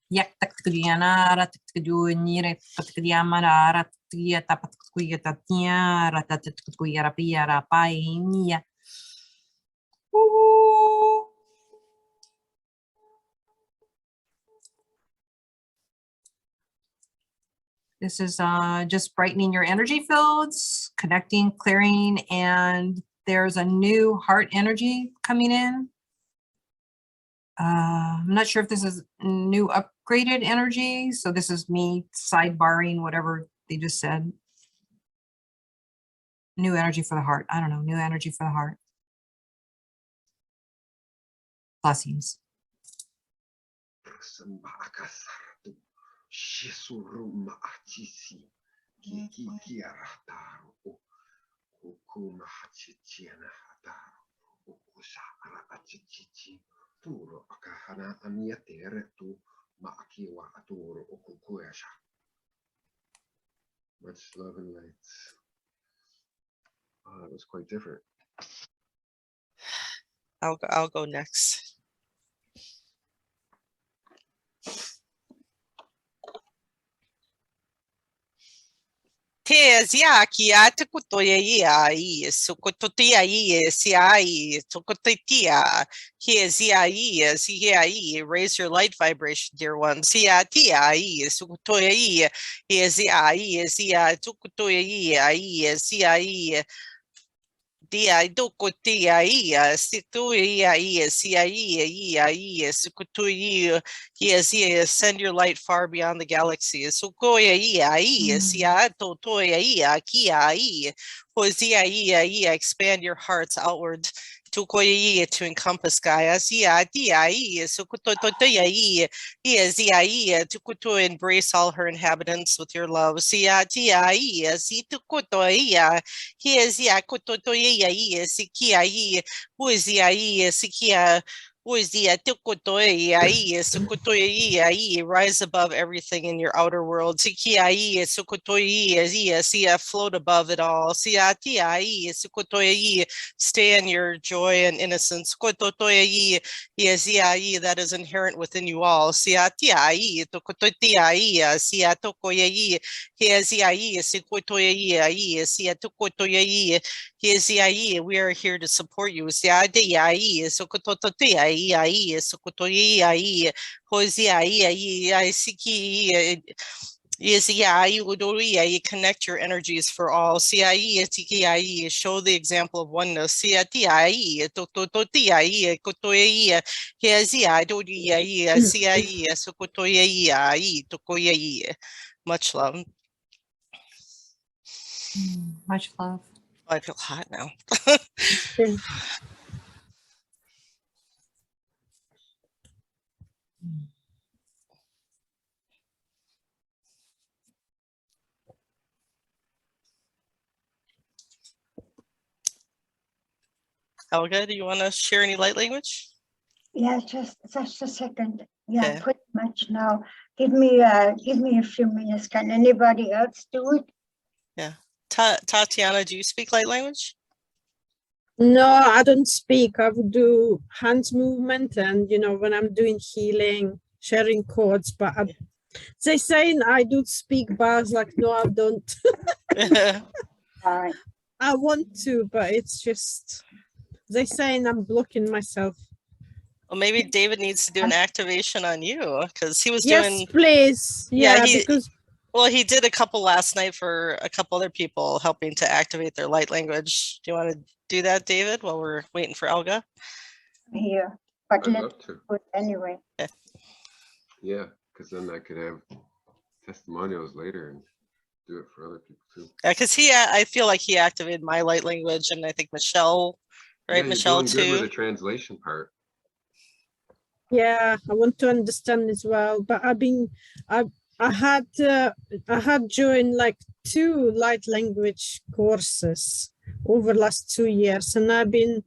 Yak taktriana rataktuanire patriamara ratia tapatkuya tatia ratatkuya rapia rapainia. This is just brightening your energy fields, connecting, clearing, and there's a new heart energy coming in. I'm not sure if this is new upgraded energy. So this is me sidebarring whatever they just said. New energy for the heart. I don't know. New energy for the heart. Blessings. Much love and light. Oh, that was quite different. I'll go next. Tezia ki atakutoya ia sukototia ia siai tokotia kezia ia siai. Raise your light vibration, dear one. Sia tia ia sukotoya ia kezia ia sia tokotoya ia siai. Dia doko tia ia situia ia sia ia sukutuia ia. Send your light far beyond the galaxy. Sukoya ia sia totoya ia kia ia hozia ia. Expand your hearts outward to encompass Gaia. Sia dia ia sukutotoya ia to embrace all her inhabitants with your love. Sia tia ia situkotoya Kia kototoya sikia uizia sikia uizia tukotoya sukotoya. Rise above everything in your outer world. Sikia sukotoya sia float above it all. Sia tia sukotoya. Stay in your joy and innocence. Kototoya that is inherent within you all. Sia tia tokotoya sia tokoya we are here to support you. You connect your energies for all. Show the example of oneness. Much love. Much love. I feel hot now. Elga, do you want to share any light language? Yeah, just a second. Yeah, okay. Pretty much now. Give me a few minutes. Can anybody else do it? Yeah. Tatiana, do you speak light language? No, I don't speak. I would do hands movement and, when I'm doing healing, sharing codes, but they saying I do speak, but I was like, no, I don't. All right. I want to, but it's just, they saying I'm blocking myself. Well, maybe David needs to do an activation on you because he was doing. Yes, please. Yeah, because. Well, he did a couple last night for a couple other people helping to activate their light language. Do you want to do that, David, while we're waiting for Elga? Here, but I'd love to. Anyway. Yeah, because then I could have testimonials later and do it for other people too. Yeah, because I feel like he activated my light language, and I think Michelle, right? Yeah, Michelle doing too. Good with the translation part. Yeah, I want to understand as well, but I had joined like 2 light language courses over the last 2 years, and I've been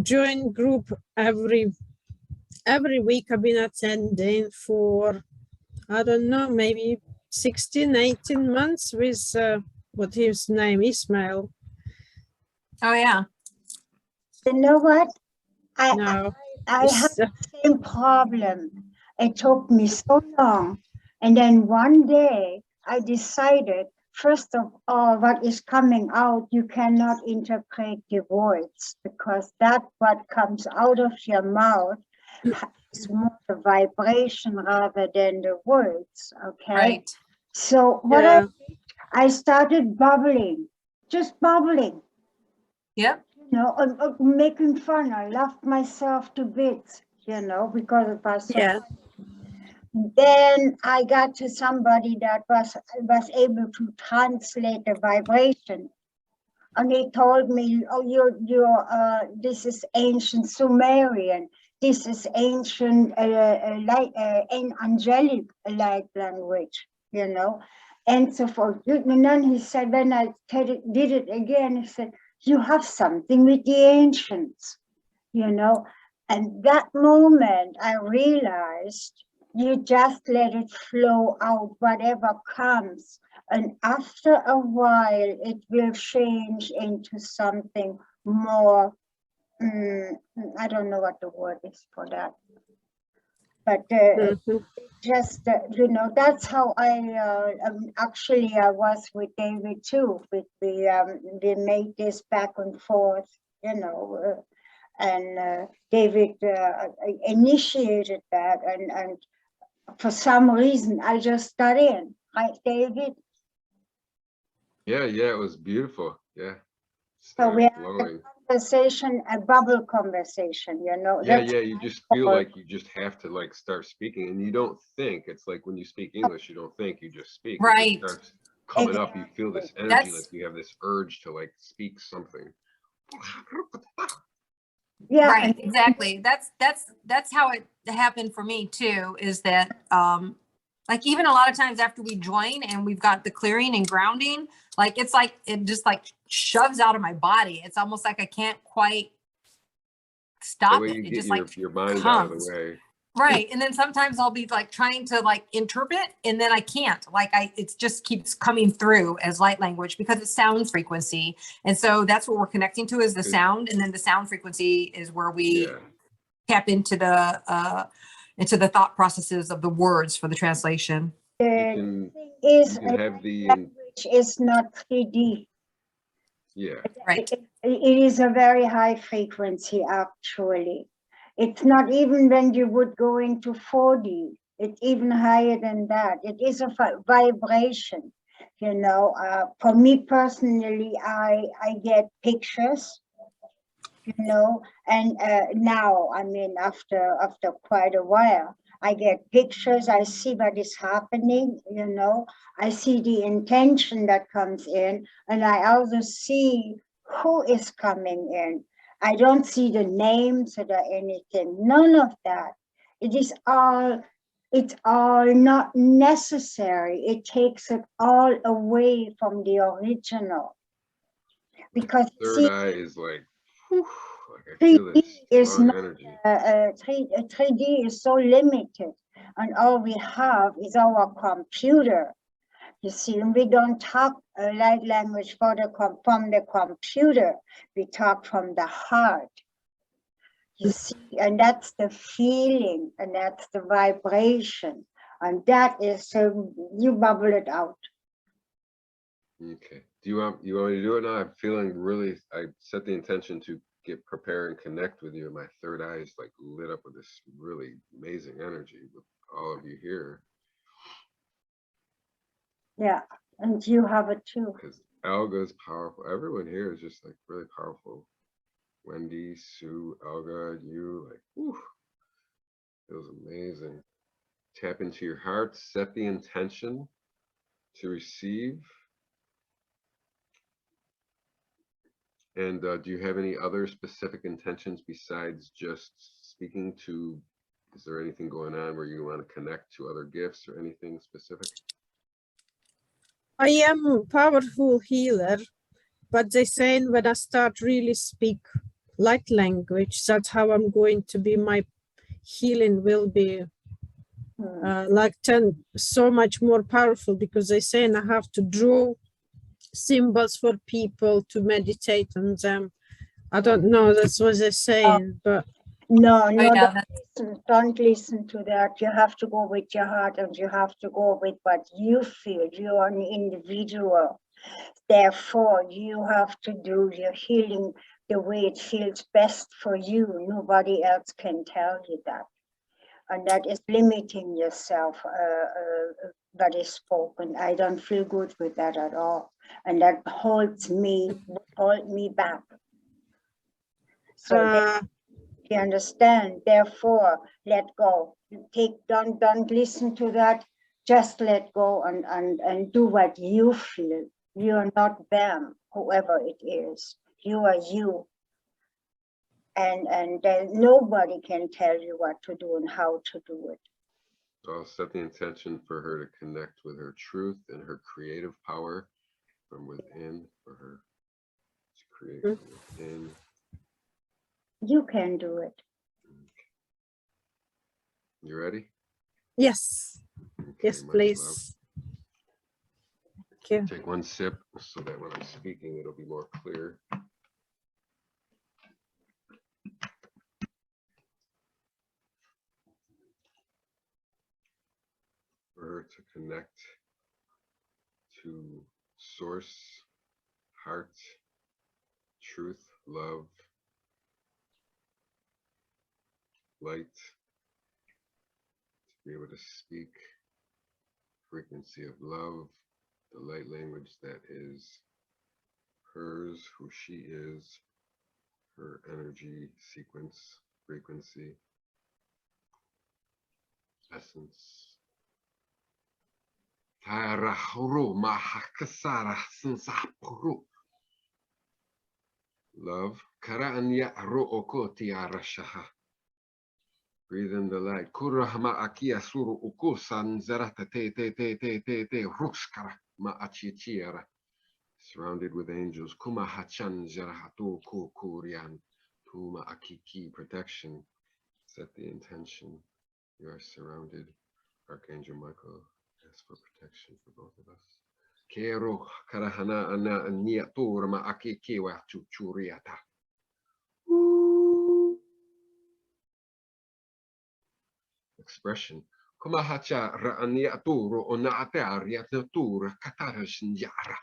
joining group every week. I've been attending for, I don't know, maybe 16, 18 months with what his name, Ismail. Oh yeah. You know what? No. I had the same problem. It took me so long. And then one day I decided, first of all, what is coming out, you cannot interpret the words, because that what comes out of your mouth is more the vibration rather than the words. Okay. Right. So what Yeah. I started bubbling, just bubbling. Yep. You know, making fun. I laughed myself to bits, you know, because it was so Yeah. Then I got to somebody that was able to translate the vibration. And he told me, oh, this is ancient Sumerian. This is ancient angelic light language, you know, and so forth. And then he said, when I did it again, he said, you have something with the ancients, you know. And that moment I realized you just let it flow out, whatever comes. And after a while, it will change into something more, I don't know what the word is for that. But just, you know, that's how actually I was with David too. We made this back and forth, you know, and David initiated that, and for some reason I just got in, right, David? Yeah, it was beautiful. Yeah. So we had Flowing. a conversation, a bubble conversation, you know. Yeah, That's you just feel like you just have to like start speaking, and you don't think. It's like when you speak English, you don't think, you just speak. It just Right. starts coming up. You feel this energy, That's- like you have this urge to like speak something. yeah, Right, exactly. That's how it happened for me too, is that like even a lot of times after we join and we've got the clearing and grounding, like it's like it just like shoves out of my body. It's almost like I can't quite The stop way it. you It get just like your mind out of comes. the way. Right. And then sometimes I'll be like trying to like interpret and then I can't. Like it just keeps coming through as light language because it's sound frequency. And so that's what we're connecting to is the sound. And then the sound frequency is where we Yeah. tap into the thought processes of the words for the translation. You the can, thing is, you can have the language is not 3D. yeah. Right. It is a very high frequency, actually. It's not even when you would go into 4D. It's even higher than that. It is a vibration. You know, for me personally, I get pictures. You know, and now, I mean, after quite a while, I get pictures. I see what is happening. You know, I see the intention that comes in, and I also see who is coming in. I don't see the names or anything. None of that. It is all. It's all not necessary. It takes it all away from the original. Because Third see, eye is like, whew, like I feel 3D this is strong not, energy. 3D is so limited, and all we have is our computer. You see, and we don't talk light language from the computer. We talk from the heart. You see, and that's the feeling, and that's the vibration, and that is you bubble it out. Okay. Do you want me to do it now? I'm feeling really, I set the intention to get prepared and connect with you. And my third eye is like lit up with this really amazing energy with all of you here. Yeah, and you have it too. Because Elga is powerful. Everyone here is just like really powerful. Wendy, Sue, Elga, you, like, whew, feels amazing. Tap into your heart, set the intention to receive. And do you have any other specific intentions besides just speaking to, is there anything going on where you want to connect to other gifts or anything specific? I am a powerful healer, but they saying when I start really speak light language, that's how I'm going to be, my healing will be like so much more powerful, because they saying I have to draw symbols for people to meditate on them. I don't know, that's what they're saying, but No, Oh, no, yeah, don't listen to that. You have to go with your heart and you have to go with what you feel. You are an individual. Therefore, you have to do your healing the way it feels best for you. Nobody else can tell you that. And that is limiting yourself, that is spoken. I don't feel good with that at all. And that holds me back. So you understand, therefore, let go. Don't listen to that. Just let go and do what you feel. You're not them, whoever it is. You are you. And then nobody can tell you what to do and how to do it. So I'll set the intention for her to connect with her truth and her creative power from within, for her to create from within. You can do it. You ready? Yes. Okay, Yes, much love. please. Thank you. Take one sip so that when I'm speaking, it'll be more clear. For her to connect to source, heart, truth, love, light, to be able to speak frequency of love, the light language that is hers, who she is, her energy sequence, frequency, essence. Love. Breathe in the light. Kurahama akia suru uku sanzarata te te te te te te ruskara ma achichiara. Surrounded with angels. Kuma hachan jarahatu ku kurian. Tuma akiki protection. Set the intention. You are surrounded. Archangel Michael asks for protection for both of us. Kero karahana ana niatur ma akiki wa chuchuriata. Expression. Kumahacha ra'aniaturo ona'atariatnatura katarashinjara.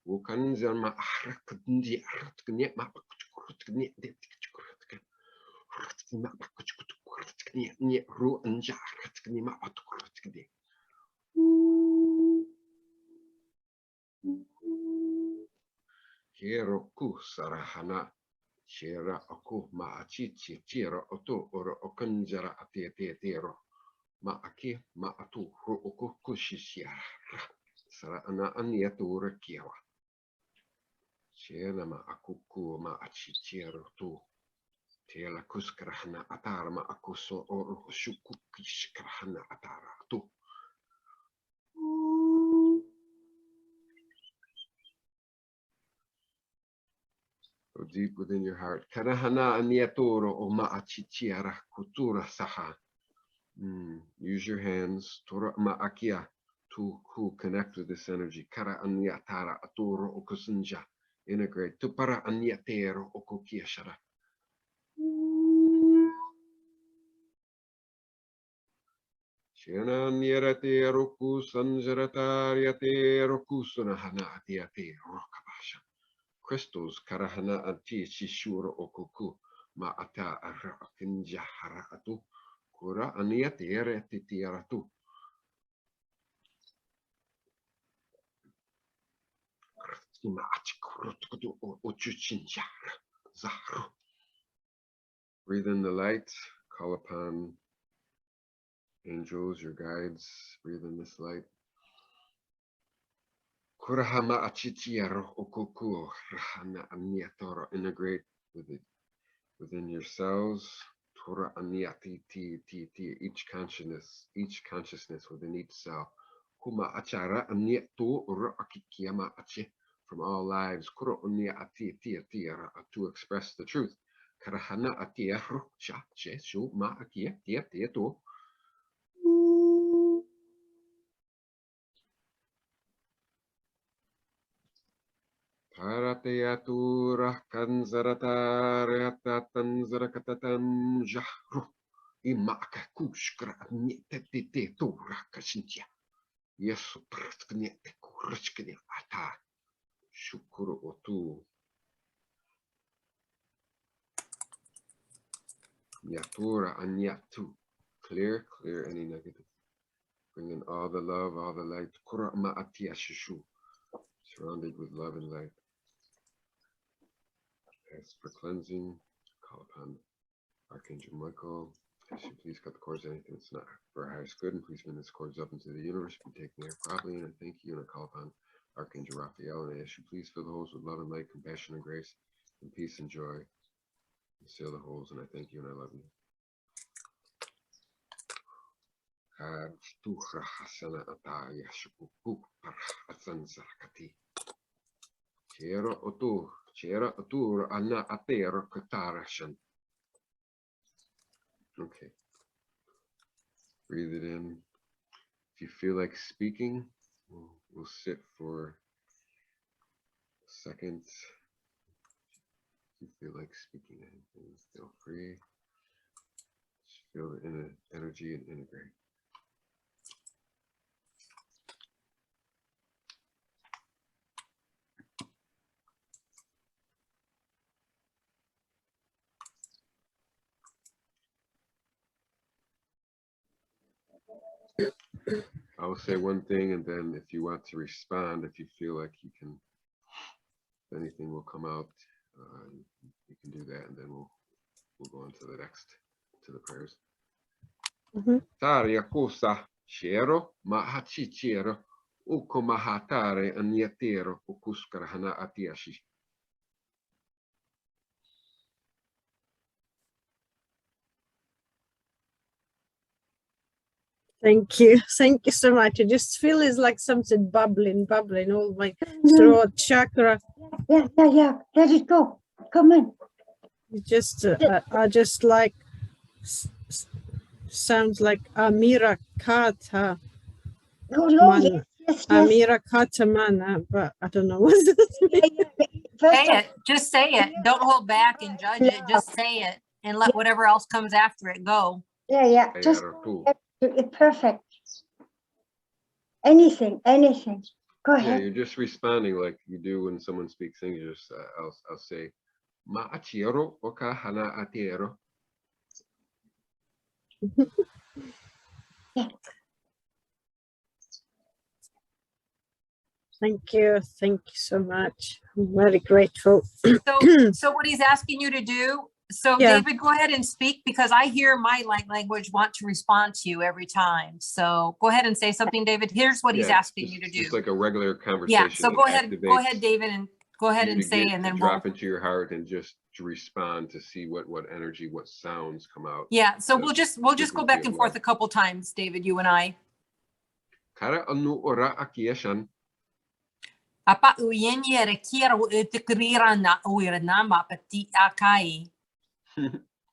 Ukanzama ahrakudndiaratknya mapakuchkurutknya detikuchkurutka. Rutknya mapakuchkurutknya nye ru'anjaratknya mapatukurutknya. Kero ku sarahana. Shera aku ma'achichi chira oto ora okanjara atiatiatiro. Ma'aki ma'atu ru'uku kushishara. Sara ana aniatura kiawa. Shera ma'akuku ma'achichiro tu. Tela kuskrahana atara ma'akuso oro shukukishkrahana atara tu. Go deep within your heart. Karahana aniatoro o ma'achichiara kutura saha. Use your hands. Tora ma'akia to connect with this energy. Kara aniatara atoro okusunja. Integrate. Tupara aniatero okukiashara. Shena nierate roku sanjaratariate roku sunahana atiate rokabasha. Crystals karahana anti shishura okuku ma'ata arakinja haratu kura aniatere titiaratu. Breathe in the light, call upon angels, your guides, breathe in this light. Kurahama achichiaro okuku rahana aniatoro, integrate with it within yourselves. Tora aniati ti each consciousness within each cell. Kuma achara aniatu ura akikiyama achi from all lives. Kuro unia ati to express the truth. Karahana atia cha che shu ma akia tia to. Parateyatura kanzarataratan zarakatatan jahru. Imaka kushkra nitete tura kashintia. Yesu pratknete kurchkne ata. Shukuru otu. Yatura anyatu. Clear any negative. Bring in all the love, all the light. Kura ma'atia shishu. Surrounded with love and light. Ask for cleansing. Call upon Archangel Michael. As you please cut the cords, anything that's not for our highest good, and please bring this cords up into the universe, be taken there properly, and I thank you, and I call upon Archangel Raphael, and I ask you please fill the holes with love and light, compassion and grace, and peace and joy, and seal the holes, and I thank you, and I love you. Okay. Breathe it in. If you feel like speaking, we'll sit for seconds. If you feel like speaking anything, feel free. Just feel the energy and integrate. I will say one thing, and then if you want to respond, if you feel like you can, if anything will come out, you can do that, and then we'll go on to the next, to the prayers. Taria kosa shero mahachi chero uko mahatare anyatero ukuskara hana atiashi. Thank you so much. I just feel it's like something bubbling all my throat chakra. Yeah. Let it go. Come on. It just I just like sounds like Amira Kata Mana. Yes. Amira Kata Mana, but I don't know what this means. Say it. Just say it. Don't hold back and judge it. Just say it and let whatever else comes after it go. Yeah. Just it's perfect. Anything. Go ahead. Yeah, you're just responding like you do when someone speaks English. I'll say ma'achiro oka hana atiero. Yeah. Thank you so much. I'm very grateful. So what he's asking you to do, David, go ahead and speak, because I hear my light language want to respond to you every time. So go ahead and say something, David. Here's what he's asking you to do. Just like a regular conversation. Yeah, so go ahead, David, and go ahead and say, and then drop into your heart and just to respond to see what energy, what sounds come out. Yeah, so we'll just go back and forth a couple times, David, you and I. Kara anu ora akieshan. Apa uyenye rekira utikrira na uirna mapati akai.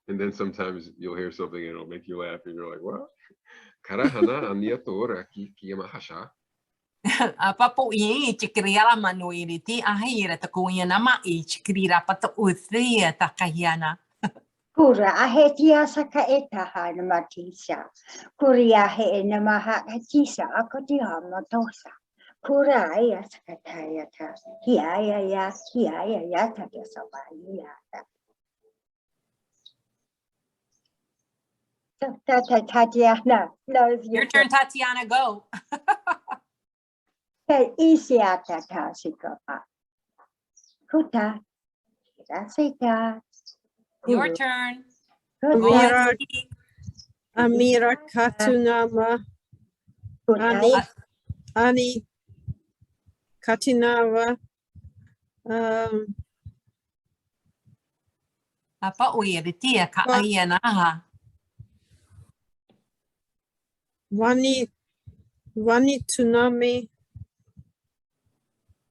And then sometimes you'll hear something and it'll make you laugh and you're like, what? Kara hana aniatora ki kiyamahasha. Apa po uyenye tikrira manuiriti ahira takuya ma ichikrira pata uthria takayana. Kura ahetia saka etaha na matisa. Kuria he na maha hatisa akoti hamatosa. Kura ya sakataya ta. Hiya ta sabaya ta. Tatiana. Your turn, Tatiana, go. Isiata ta sikapa. Kuta. Rasita. Your turn. Amira Katunama. Ani Katinava. Apa uiritia ka ayanaha. Wani Tunami.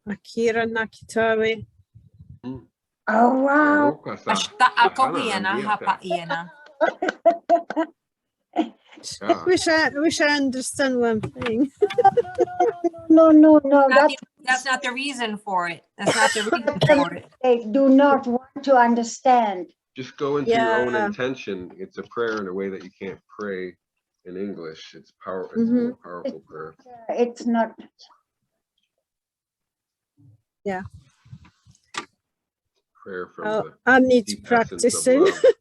Akira Nakitawe. Oh wow. Ashta akawiyana hapa iyana. Wish I understand one thing. No. That's That's not the reason for it. That's not the reason for it. They do not want to understand. Just go into your own Yeah. intention. It's a prayer in a way that you can't pray in English. It's power. It's a more powerful prayer. It's not. Prayer from the I need deep practicing. essence of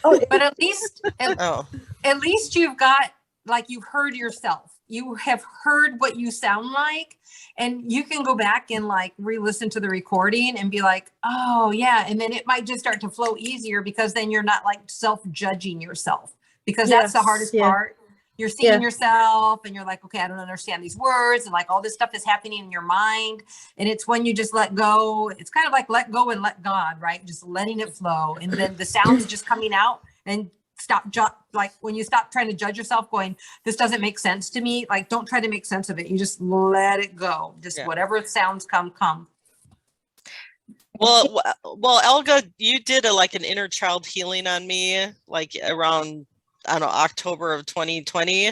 love. But at least, Oh, at least you've got, like, you've heard yourself. You have heard what you sound like, and you can go back and like re-listen to the recording and be like, oh yeah. And then it might just start to flow easier, because then you're not like self-judging yourself, because that's the Yes, hardest yeah. part. You're seeing Yeah. yourself and you're like, okay, I don't understand these words, and like all this stuff is happening in your mind. And it's when you just let go. It's kind of like let go and let God, right? Just letting it flow. And then the sounds just coming out, and like when you stop trying to judge yourself, going, this doesn't make sense to me. Like, don't try to make sense of it. You just let it go. Just Yeah. whatever sounds come. well, Elga, you did like an inner child healing on me, like around, I don't know, October of 2020,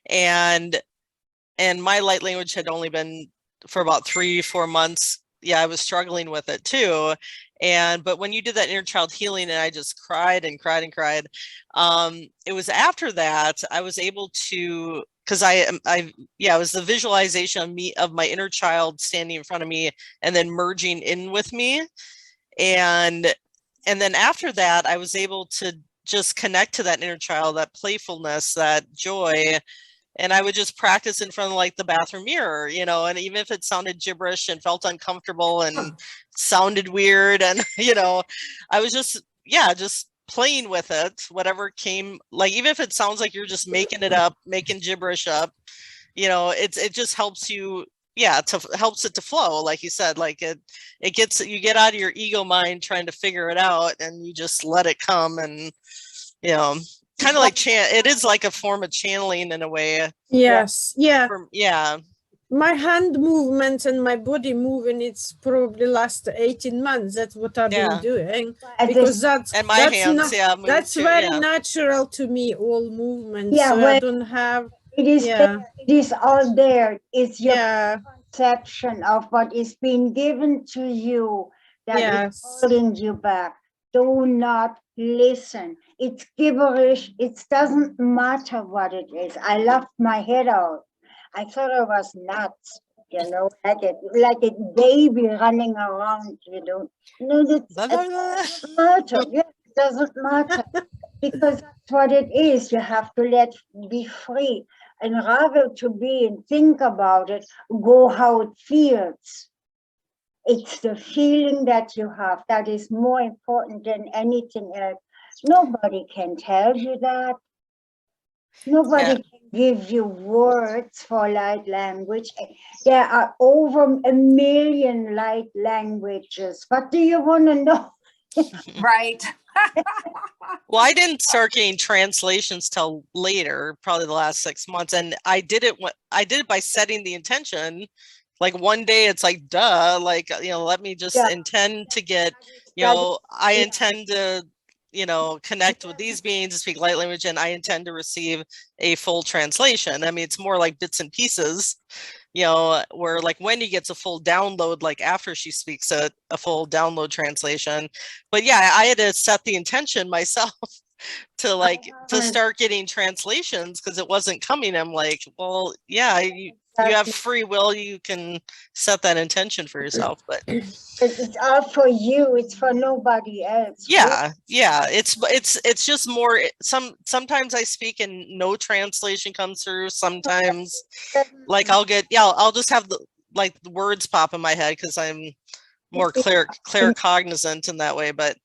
and my light language had only been for about 3-4 months. Yeah, I was struggling with it too. But when you did that inner child healing, and I just cried and cried and cried, it was after that I was able to, because it was the visualization of my inner child standing in front of me and then merging in with me. And then after that, I was able to just connect to that inner child, that playfulness, that joy. And I would just practice in front of like the bathroom mirror, and even if it sounded gibberish and felt uncomfortable and sounded weird, and, I was just playing with it, whatever came, like, even if it sounds like you're just making it up, making gibberish up, it just helps you, helps it to flow. Like you said, like you get out of your ego mind trying to figure it out, and you just let it come. And, kind of like it is like a form of channeling in a way. Yes, yeah. Yeah. My hand movements and my body moving, it's probably last 18 months. That's what I've been doing, because that's and my hands, that's too, very natural to me, all movements. Yeah, so well, I don't have it is there, it is all there. It's your conception of what is being given to you that is holding you back. Do not listen. It's gibberish. It doesn't matter what it is. I laughed my head out. I thought I was nuts, like a baby running around, No, it doesn't matter. Yeah, it doesn't matter. Because that's what it is. You have to be free. And rather to be and think about it, go how it feels. It's the feeling that you have that is more important than anything else. Nobody can tell you that. Nobody can give you words for light language. There are over 1 million light languages. What do you want to know? Right. Well, I didn't start getting translations till later, probably the last 6 months. And I did it by setting the intention. Like one day it's like, duh, like, let me just intend to get, I intend to, connect with these beings and speak light language, and I intend to receive a full translation. I mean, it's more like bits and pieces, where like Wendy gets a full download, like after she speaks a full download translation. But yeah, I had to set the intention myself to start getting translations, because it wasn't coming. I'm like, well, yeah, you have free will. You can set that intention for yourself, but it's all for you. It's for nobody else. Yeah. It's just more. Sometimes I speak and no translation comes through. Sometimes, like I'll just have the words pop in my head because I'm more clear cognizant in that way. But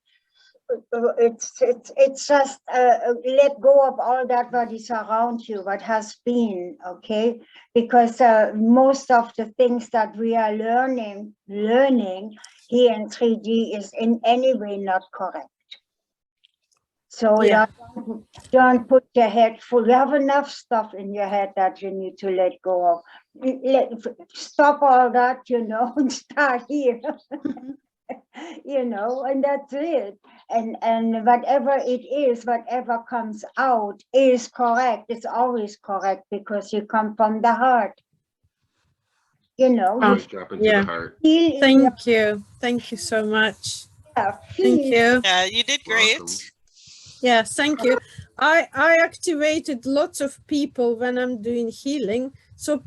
it's just let go of all that what is around you, what has been, okay? Because most of the things that we are learning here in 3D is in any way not correct. So don't put your head full. You have enough stuff in your head that you need to let go of. Stop all that, and start here. And that's it. And whatever it is, whatever comes out is correct. It's always correct because you come from the heart. you know, Oh, Really drop into yeah. the heart. feel in Thank you. Thank you so much. your Thank feel. you. Yeah, you did great. Welcome. Yes, thank you. I activated lots of people when I'm doing healing. So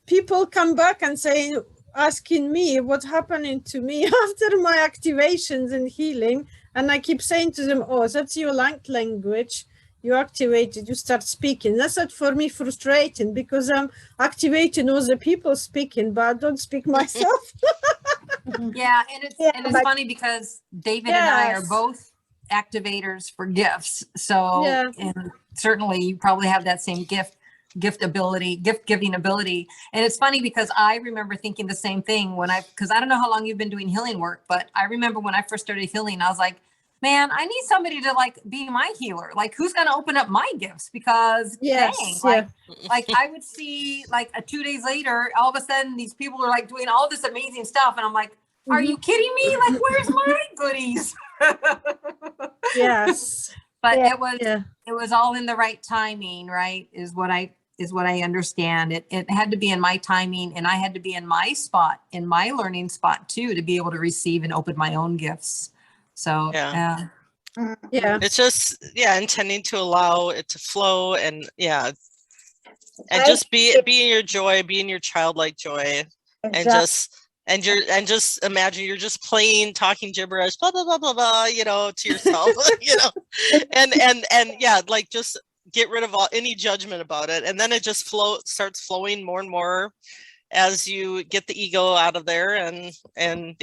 people come back and saying, asking me what's happening to me after my activations and healing. And I keep saying to them, oh, that's your language. You activated, you start speaking. That's not for me frustrating because I'm activating all the people speaking, but I don't speak myself. Yeah, and it's but- funny because David and I are Yes. both activators for gifts. So Yeah. and certainly you probably have that same gift giving ability. And it's funny because I remember thinking the same thing because I don't know how long you've been doing healing work, but I remember when I first started healing, I was like, man, I need somebody to like be my healer. Like who's going to open up my gifts? Because Yes, dang, like I would see like 2 days later, all of a sudden these people are like doing all this amazing stuff. And I'm like, are you kidding me? Like, where's my goodies? Yes. But Yeah. it was all in the right timing, right? Is what I understand. It had to be in my timing, and I had to be in my spot, in my learning spot too, to be able to receive and open my own gifts. So Yeah. Yeah. It's just, intending to allow it to flow and and I just be think in your joy, be in your childlike joy, and exactly. just imagine you're just playing, talking gibberish, blah blah blah blah blah, to yourself, and yeah, like just get rid of any judgment about it, and then it just starts flowing more and more as you get the ego out of there, and All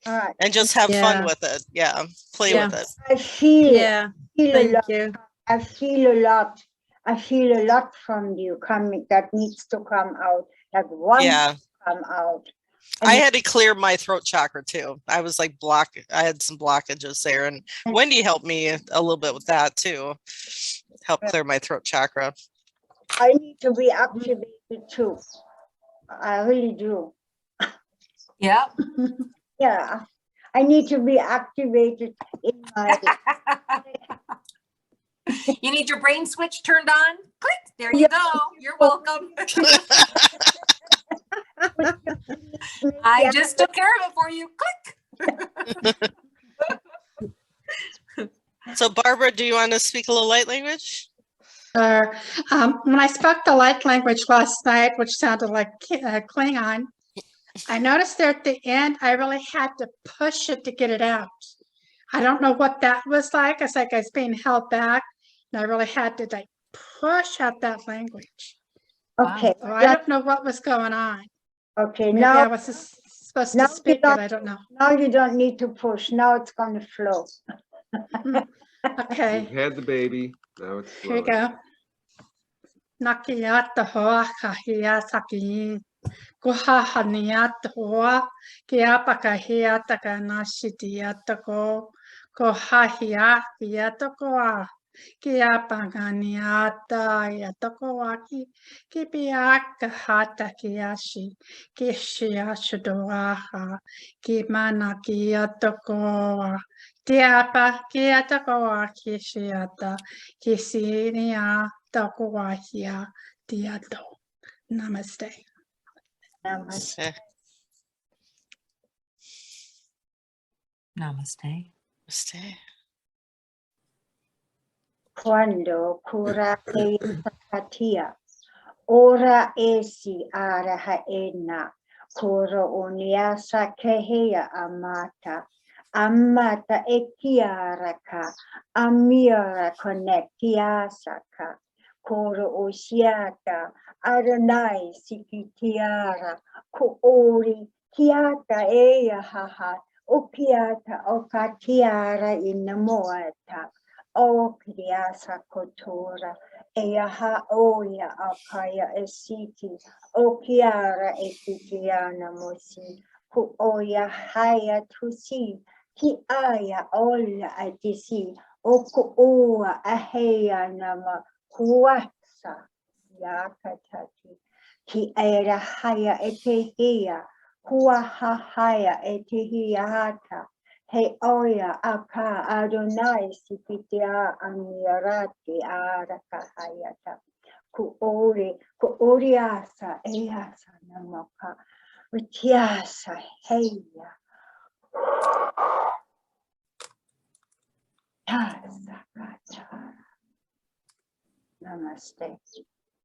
right. and just have fun Yeah. with it. Yeah, play Yeah. with it. I feel Yeah. a Thank lot. you. I feel a lot from you coming that needs to come out, that wants Yeah. to come out. I had to clear my throat chakra too. I was like I had some blockages there, and Wendy helped me a little bit with that too. Help clear my throat chakra. I need to be activated too. I really do. yeah. Yeah. I need to be activated in my You need your brain switch turned on. Click. There you go. You're welcome. I just took care of it for you. Click. So Barbara, do you want to speak a little light language? When I spoke the light language last night, which sounded like Klingon, I noticed there at the end, I really had to push it to get it out. I don't know what that was like. It's like I was being held back, and I really had to like push out that language. Okay. So I don't know what was going on. Okay. Maybe I Now, was supposed now to you speak it. don't- I don't know. now you don't need to push. Now it's going to flow. Okay, You've had the baby. Now it's here we flowing. go. Nakiyata hoa kahia saki. Kuha haniata hoa. Kiapaka hiata ka nashitiata ko. Kohahia hiata koa. Kiapanganiata hiata koaki. Kipiaka hata kiashi. Kishiashudoaha. Kimana kiata koa. Tiapa kiata koa kishiata. Kisinia takuahia tiato. Namaste. Namaste. Namaste. Stay. Cuando cura e sapatia, ora esi araha ena, cura uniasa kehea amata, amata ekiaraka, amiara connectiasaka, cura osiata, aranai sikitiara, kuori, kiata ea haha, okiata okatiara inamoata. O Kriasa Kotora, Eaha Oya Akaya Esiti, O Kiara Ekitiana Mosi, Ku Oya Haya Tusi, Ki Aya Ola Atisi, O Ku Ua Ahea Nama, Kuasa Yakatati, Ki Era Haya Etehia, Kuaha Haya Etehia Hata. He oya aka Adonai sipitia amirati araka hayata. Kuoriasa, Easa, Namaka, Vitiasa, Heya. Tasa, Kachara. Namaste.